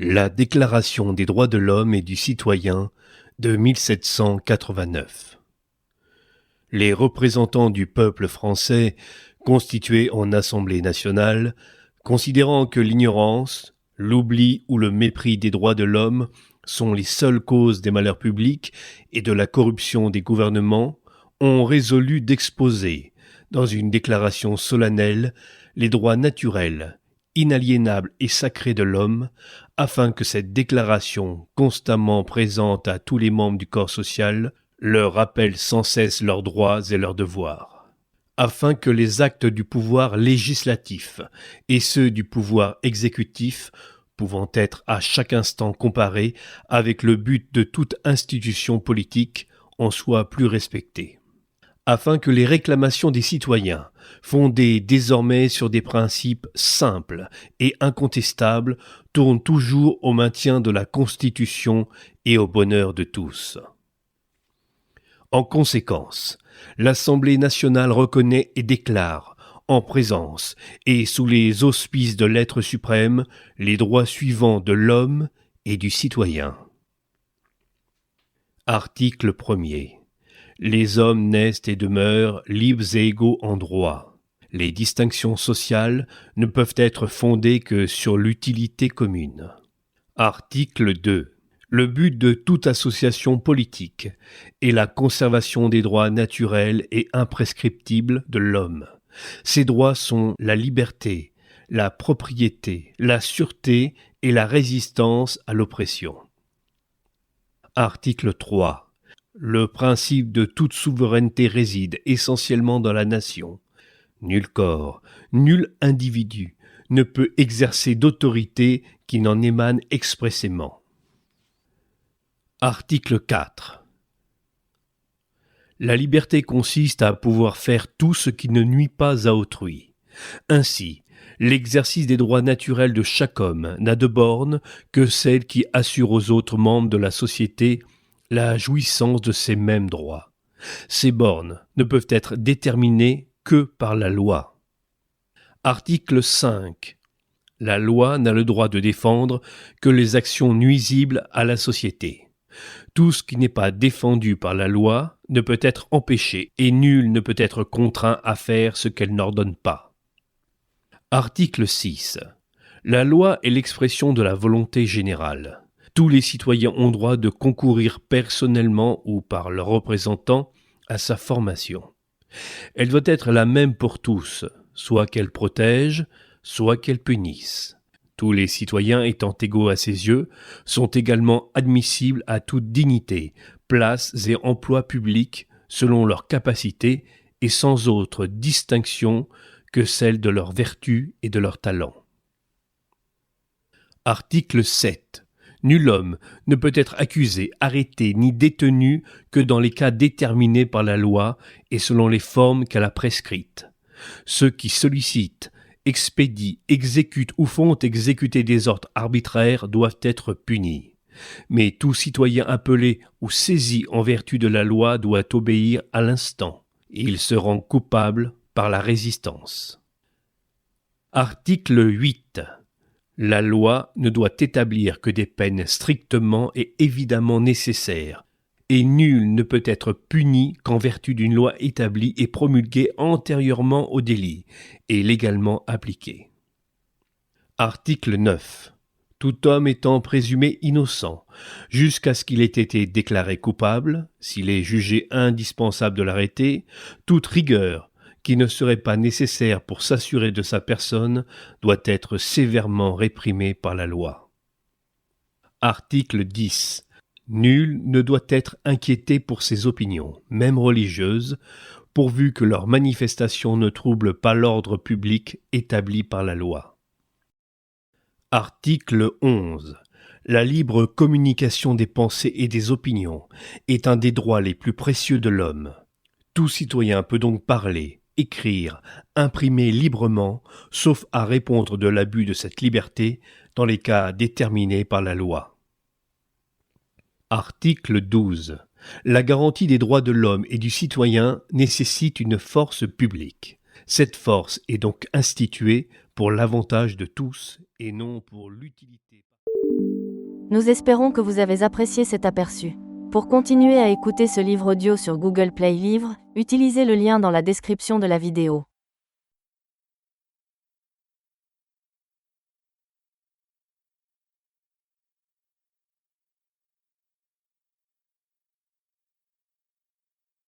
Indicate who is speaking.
Speaker 1: La Déclaration des droits de l'homme et du citoyen de 1789. Les représentants du peuple français, constitués en Assemblée nationale, considérant que l'ignorance, l'oubli ou le mépris des droits de l'homme sont les seules causes des malheurs publics et de la corruption des gouvernements, ont résolu d'exposer, dans une déclaration solennelle, les droits naturels, inaliénables et sacrés de l'homme, afin que cette déclaration, constamment présente à tous les membres du corps social, leur rappelle sans cesse leurs droits et leurs devoirs, afin que les actes du pouvoir législatif et ceux du pouvoir exécutif, pouvant être à chaque instant comparés avec le but de toute institution politique, en soient plus respectés, afin que les réclamations des citoyens, fondées désormais sur des principes simples et incontestables, tournent toujours au maintien de la Constitution et au bonheur de tous. En conséquence, l'Assemblée nationale reconnaît et déclare, en présence et sous les auspices de l'être suprême, les droits suivants de l'homme et du citoyen. Article 1er. Les hommes naissent et demeurent libres et égaux en droit. Les distinctions sociales ne peuvent être fondées que sur l'utilité commune. Article 2. Le but de toute association politique est la conservation des droits naturels et imprescriptibles de l'homme. Ces droits sont la liberté, la propriété, la sûreté et la résistance à l'oppression. Article 3. Le principe de toute souveraineté réside essentiellement dans la nation. Nul corps, nul individu ne peut exercer d'autorité qui n'en émane expressément. Article 4. La liberté consiste à pouvoir faire tout ce qui ne nuit pas à autrui. Ainsi, l'exercice des droits naturels de chaque homme n'a de borne que celle qui assure aux autres membres de la société la jouissance de ces mêmes droits. Ces bornes ne peuvent être déterminées que par la loi. Article 5. La loi n'a le droit de défendre que les actions nuisibles à la société. Tout ce qui n'est pas défendu par la loi ne peut être empêché et nul ne peut être contraint à faire ce qu'elle n'ordonne pas. Article 6. La loi est l'expression de la volonté générale. Tous les citoyens ont droit de concourir personnellement ou par leurs représentants à sa formation. Elle doit être la même pour tous, soit qu'elle protège, soit qu'elle punisse. Tous les citoyens étant égaux à ses yeux, sont également admissibles à toute dignité, places et emplois publics selon leurs capacités et sans autre distinction que celle de leur vertu et de leur talent. Article 7. Nul homme ne peut être accusé, arrêté ni détenu que dans les cas déterminés par la loi et selon les formes qu'elle a prescrites. Ceux qui sollicitent, expédient, exécutent ou font exécuter des ordres arbitraires doivent être punis. Mais tout citoyen appelé ou saisi en vertu de la loi doit obéir à l'instant. Il se rend coupable par la résistance. Article 8. La loi ne doit établir que des peines strictement et évidemment nécessaires, et nul ne peut être puni qu'en vertu d'une loi établie et promulguée antérieurement au délit, et légalement appliquée. Article 9. Tout homme étant présumé innocent, jusqu'à ce qu'il ait été déclaré coupable, s'il est jugé indispensable de l'arrêter, toute rigueur, qui ne serait pas nécessaire pour s'assurer de sa personne, doit être sévèrement réprimée par la loi. Article 10. Nul ne doit être inquiété pour ses opinions, même religieuses, pourvu que leurs manifestations ne troublent pas l'ordre public établi par la loi. Article 11. La libre communication des pensées et des opinions est un des droits les plus précieux de l'homme. Tout citoyen peut donc parler, écrire, imprimer librement, sauf à répondre de l'abus de cette liberté dans les cas déterminés par la loi. Article 12. La garantie des droits de l'homme et du citoyen nécessite une force publique. Cette force est donc instituée pour l'avantage de tous et non pour l'utilité.
Speaker 2: Nous espérons que vous avez apprécié cet aperçu. Pour continuer à écouter ce livre audio sur Google Play Livres, utilisez le lien dans la description de la vidéo.